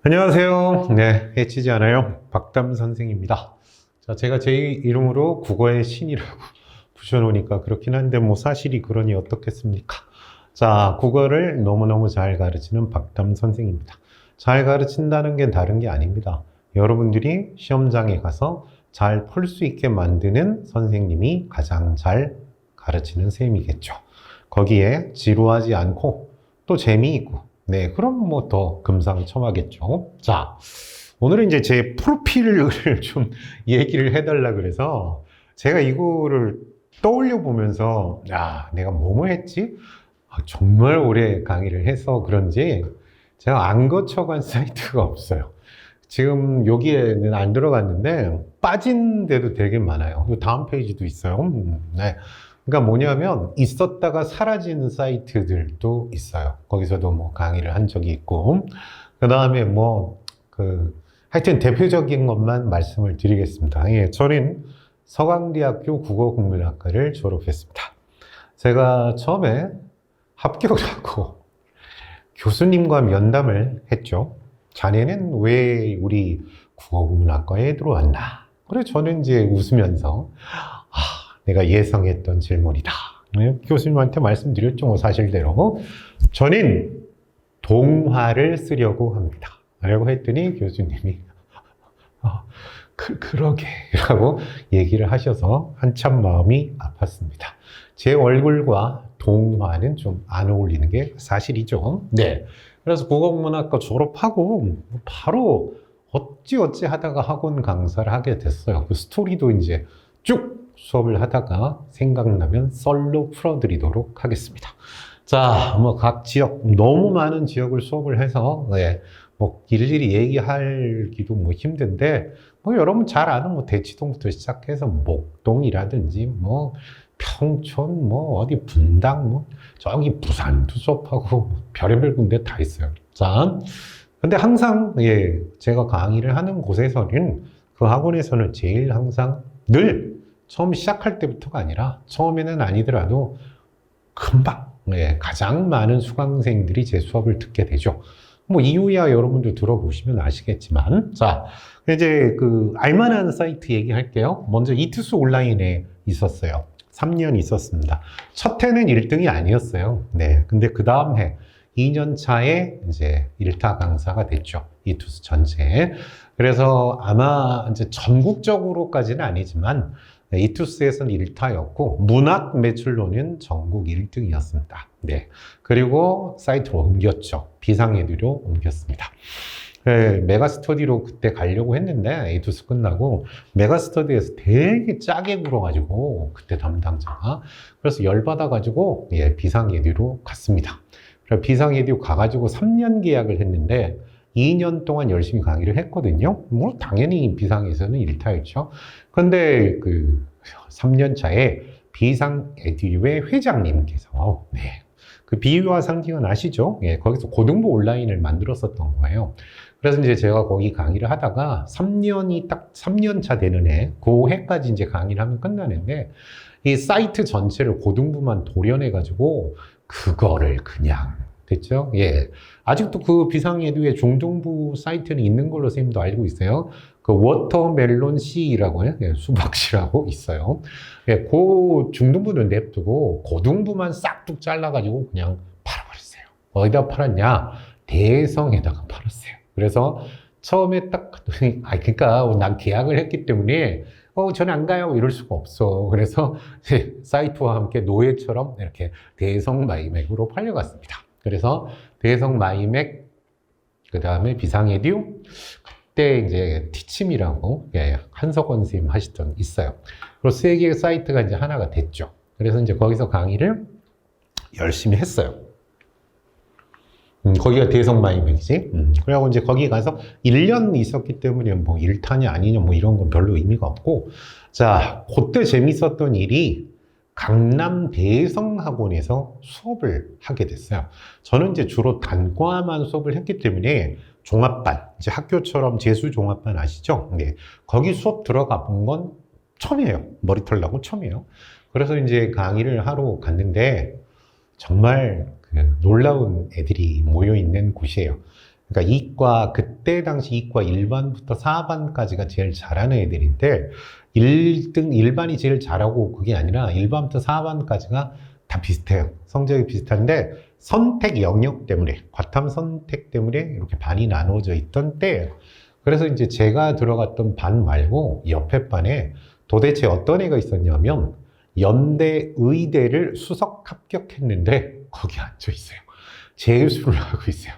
안녕하세요. 네, 해치지 않아요. 박담 선생입니다. 자, 제가 제 이름으로 국어의 신이라고 붙여놓으니까 그렇긴 한데 뭐 사실이 그러니 어떻겠습니까? 자, 국어를 너무너무 잘 가르치는 박담 선생입니다. 잘 가르친다는 게 다른 게 아닙니다. 여러분들이 시험장에 가서 잘 풀 수 있게 만드는 선생님이 가장 잘 가르치는 셈이겠죠. 거기에 지루하지 않고 또 재미있고 네, 그럼 뭐 더 금상첨화겠죠. 자, 오늘은 이제 제 프로필을 좀 얘기를 해달라 그래서 제가 이거를 떠올려 보면서 야, 내가 뭐뭐 했지? 정말 오래 강의를 해서 그런지 제가 안 거쳐간 사이트가 없어요. 지금 여기에는 안 들어갔는데 빠진 데도 되게 많아요. 다음 페이지도 있어요. 네. 그러니까 뭐냐면 있었다가 사라지는 사이트들도 있어요. 거기서도 뭐 강의를 한 적이 있고 그 다음에 하여튼 대표적인 것만 말씀을 드리겠습니다. 예, 저는 서강대학교 국어국문학과를 졸업했습니다. 제가 처음에 합격을 하고 교수님과 면담을 했죠. 자네는 왜 우리 국어국문학과에 들어왔나? 그래 저는 이제 웃으면서 내가 예상했던 질문이다. 교수님한테 말씀드렸죠. 뭐 사실대로. 저는 동화를 쓰려고 합니다. 라고 했더니 교수님이 그러게 라고 얘기를 하셔서 한참 마음이 아팠습니다. 제 얼굴과 동화는 좀 안 어울리는 게 사실이죠. 네. 그래서 국어국문학과 졸업하고 바로 어찌어찌 하다가 학원 강사를 하게 됐어요. 그 스토리도 이제 쭉 수업을 하다가 생각나면 썰로 풀어드리도록 하겠습니다. 자, 뭐 각 지역, 너무 많은 지역을 수업을 해서, 네, 뭐 일일이 얘기하기도 뭐 힘든데, 뭐 여러분 잘 아는 뭐 대치동부터 시작해서 목동이라든지 뭐 평촌, 뭐 어디 분당, 뭐 저기 부산도 수업하고 별의별 군데 다 있어요. 자, 근데 항상, 예, 제가 강의를 하는 곳에서는 그 학원에서는 제일 항상 늘 처음 시작할 때부터가 아니라 처음에는 아니더라도 금방 가장 많은 수강생들이 제 수업을 듣게 되죠. 뭐 이유야 여러분도 들어보시면 아시겠지만 자 이제 그 알만한 사이트 얘기할게요. 먼저 이투스 온라인에 있었어요. 3년 있었습니다. 첫 해는 1등이 아니었어요. 네, 근데 그 다음 해 2년 차에 이제 1타 강사가 됐죠. 이투스 전체에. 그래서 아마 이제 전국적으로까지는 아니지만 이투스에서는 1타였고 문학 매출로는 전국 1등이었습니다. 네. 그리고 사이트로 옮겼죠. 비상예비로 옮겼습니다. 네, 메가스터디로 그때 가려고 했는데 이투스 끝나고 메가스터디에서 되게 짜게 굴어가지고 그때 담당자가 그래서 열받아가지고 예, 비상예비로 갔습니다. 그래서 비상예비 가가지고 3년 계약을 했는데 2년 동안 열심히 강의를 했거든요. 뭐 당연히 비상에서는 1타였죠. 근데 그 3년 차에 비상에듀의 회장님께서 네. 그 비유와 상징은 아시죠? 예, 거기서 고등부 온라인을 만들었었던 거예요. 그래서 이제 제가 거기 강의를 하다가 3년이 딱 3년 차 되는 해, 그 해까지 이제 강의를 하면 끝나는데 이 사이트 전체를 고등부만 도려내가지고 그거를 그냥 됐죠? 예. 아직도 그 비상예두의 중등부 사이트는 있는 걸로 선생님도 알고 있어요. 그 워터멜론 씨라고 해요. 예, 수박씨라고 있어요. 예, 그 중등부는 냅두고 고등부만 싹둑 잘라가지고 그냥 팔아버렸어요. 어디다 팔았냐? 대성에다가 팔았어요. 그래서 처음에 딱 갔더니, 그러니까 난 계약을 했기 때문에 저는 안 가요. 이럴 수가 없어. 그래서 사이트와 함께 노예처럼 이렇게 대성 마이맥으로 팔려갔습니다. 그래서 대성 마이맥, 그 다음에 비상에듀, 그때 이제 티침이라고 한석원 선생님 하시던 있어요. 그리고 세 개의 사이트가 이제 하나가 됐죠. 그래서 이제 거기서 강의를 열심히 했어요. 거기가 대성 마이맥이지. 그래갖고 이제 거기 가서 1년 있었기 때문에 뭐 1타냐 아니냐 뭐 이런 건 별로 의미가 없고. 자, 그때 재밌었던 일이 강남 대성학원에서 수업을 하게 됐어요. 저는 이제 주로 단과만 수업을 했기 때문에 종합반, 이제 학교처럼 재수 종합반 아시죠? 네. 거기 수업 들어가 본 건 처음이에요. 머리털 나고 처음이에요. 그래서 이제 강의를 하러 갔는데 정말 놀라운 애들이 모여 있는 곳이에요. 그러니까 이과, 그때 당시 이과 1반부터 4반까지가 제일 잘하는 애들인데, 1등, 1반이 제일 잘하고 그게 아니라 1반부터 4반까지가 다 비슷해요. 성적이 비슷한데, 선택 영역 때문에, 과탐 선택 때문에 이렇게 반이 나누어져 있던 때예요. 그래서 이제 제가 들어갔던 반 말고 옆에 반에 도대체 어떤 애가 있었냐면, 연대 의대를 수석 합격했는데, 거기 앉아 있어요. 재수를 하고 있어요.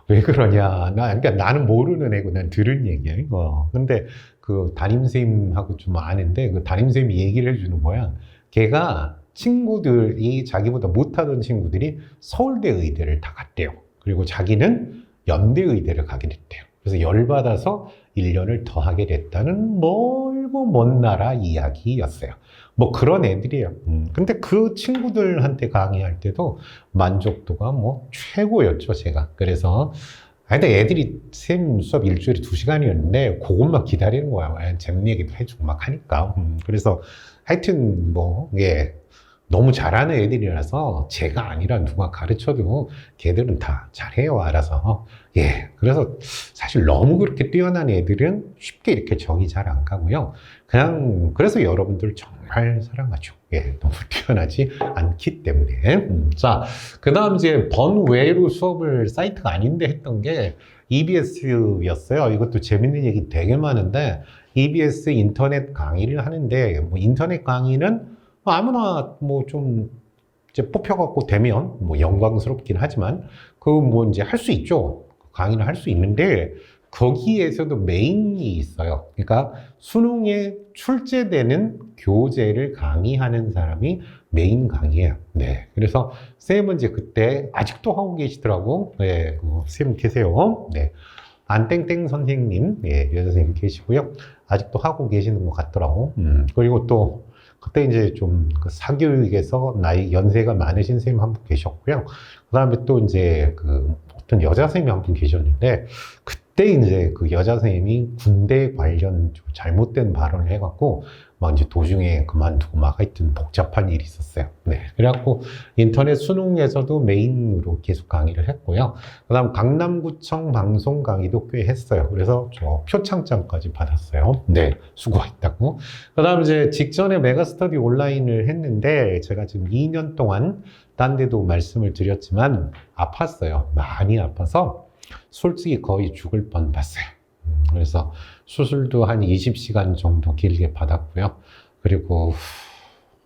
왜 그러냐. 그러니까 나는 모르는 애고 난 들은 얘기야, 이거. 근데 그 담임선생님하고 좀 아는데 그 담임선생님이 얘기를 해주는 거야. 걔가 친구들이 자기보다 못하던 친구들이 서울대 의대를 다 갔대요. 그리고 자기는 연대 의대를 가게 됐대요. 그래서 열받아서 1년을 더 하게 됐다는 멀고 먼 나라 이야기였어요. 뭐 그런 애들이에요. 근데 그 친구들한테 강의할 때도 만족도가 뭐 최고였죠, 제가. 그래서 근데 애들이 쌤 수업 일주일에 2시간이었는데 그것만 기다리는 거야. 재밌는 얘기도 해주고 막 하니까. 그래서 하여튼 뭐 예. 너무 잘하는 애들이라서 제가 아니라 누가 가르쳐도 걔들은 다 잘해요, 알아서. 예. 그래서 사실 너무 그렇게 뛰어난 애들은 쉽게 이렇게 정이 잘 안 가고요. 그냥, 그래서 여러분들 정말 사랑하죠. 예. 너무 뛰어나지 않기 때문에. 자, 그 다음 이제 번외로 수업을 사이트가 아닌데 했던 게 EBS였어요. 이것도 재밌는 얘기 되게 많은데 EBS 인터넷 강의를 하는데 뭐 인터넷 강의는 아무나 뭐 좀 이제 뽑혀갖고 되면 뭐 영광스럽긴 하지만 그 뭐 이제 할 수 있죠. 강의를 할 수 있는데 거기에서도 메인이 있어요. 그러니까 수능에 출제되는 교재를 강의하는 사람이 메인 강의예요. 네. 그래서 쌤은 이제 그때 아직도 하고 계시더라고. 네. 쌤 계세요. 네. 안땡땡 선생님, 예, 여자 선생님 계시고요. 아직도 하고 계시는 것 같더라고. 그리고 또 그때 이제 좀 그 사교육에서 나이 연세가 많으신 선생님 한 분 계셨고요. 그 다음에 또 이제 그 어떤 여자 선생님이 한 분 계셨는데 그때 이제 그 여자 선생님이 군대 관련 좀 잘못된 발언을 해갖고 막 이제 도중에 그만두고 막 하여튼 복잡한 일이 있었어요. 네. 그래갖고 인터넷 수능에서도 메인으로 계속 강의를 했고요. 그 다음 강남구청 방송 강의도 꽤 했어요. 그래서 저 표창장까지 받았어요. 네. 수고했다고. 그 다음 이제 직전에 메가스터디 온라인을 했는데 제가 지금 2년 동안 딴 데도 말씀을 드렸지만 아팠어요. 많이 아파서 솔직히 거의 죽을 뻔 봤어요. 그래서 수술도 한 20시간 정도 길게 받았고요. 그리고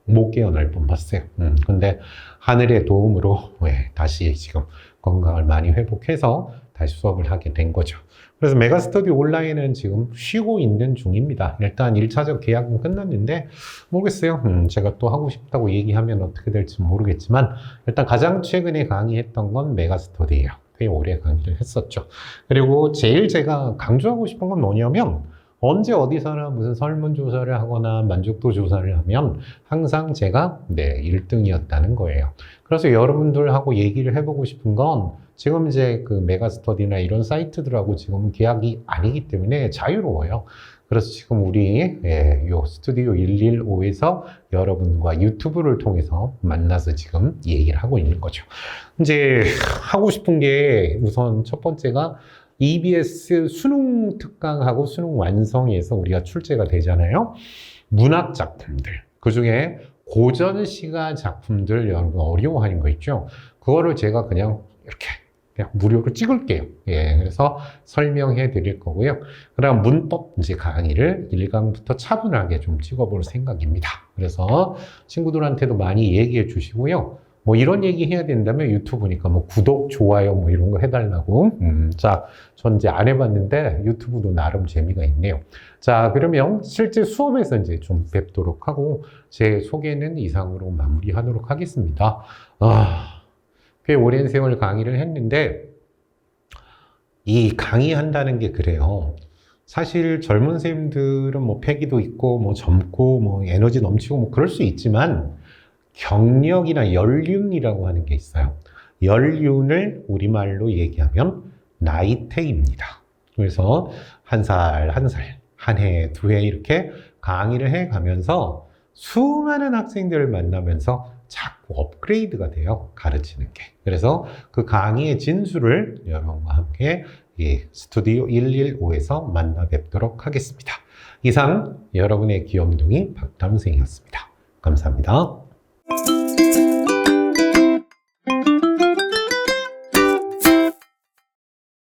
못 깨어날 뻔 봤어요. 근데 하늘의 도움으로 다시 지금 건강을 많이 회복해서 다시 수업을 하게 된 거죠. 그래서 메가스터디 온라인은 지금 쉬고 있는 중입니다. 일단 1차적 계약은 끝났는데 모르겠어요. 제가 또 하고 싶다고 얘기하면 어떻게 될지 모르겠지만 일단 가장 최근에 강의했던 건 메가스터디예요. 꽤 오래 강의를 했었죠. 그리고 제일 제가 강조하고 싶은 건 뭐냐면 언제 어디서나 무슨 설문조사를 하거나 만족도 조사를 하면 항상 제가 1등이었다는 거예요. 그래서 여러분들하고 얘기를 해보고 싶은 건 지금 이제 그 메가스터디나 이런 사이트들하고 지금 계약이 아니기 때문에 자유로워요. 그래서 지금 우리 요 스튜디오 115에서 여러분과 유튜브를 통해서 만나서 지금 얘기를 하고 있는 거죠. 이제 하고 싶은 게 우선 첫 번째가 EBS 수능 특강하고 수능 완성에서 우리가 출제가 되잖아요. 문학 작품들, 그 중에 고전 시가 작품들 여러분 어려워하는 거 있죠. 그거를 제가 그냥 이렇게 그냥 무료로 찍을게요. 예, 그래서 설명해 드릴 거고요. 그다음 문법 이제 강의를 1강부터 차분하게 좀 찍어볼 생각입니다. 그래서 친구들한테도 많이 얘기해 주시고요. 뭐 이런 얘기 해야 된다면 유튜브니까 뭐 구독, 좋아요 뭐 이런 거 해달라고. 자, 전 이제 안 해봤는데 유튜브도 나름 재미가 있네요. 자, 그러면 실제 수업에서 이제 좀 뵙도록 하고 제 소개는 이상으로 마무리하도록 하겠습니다. 꽤 오랜 세월 강의를 했는데 이 강의한다는 게 그래요. 사실 젊은 선생님들은 뭐 패기도 있고 뭐 젊고 뭐 에너지 넘치고 뭐 그럴 수 있지만 경력이나 연륜이라고 하는 게 있어요. 연륜을 우리말로 얘기하면 나이테입니다. 그래서 한 살, 한 해, 2해 이렇게 강의를 해 가면서 수많은 학생들을 만나면서 자꾸 업그레이드가 돼요. 가르치는 게. 그래서 그 강의의 진수를 여러분과 함께 스튜디오 115에서 만나 뵙도록 하겠습니다. 이상 여러분의 귀염둥이 박담생이었습니다. 감사합니다.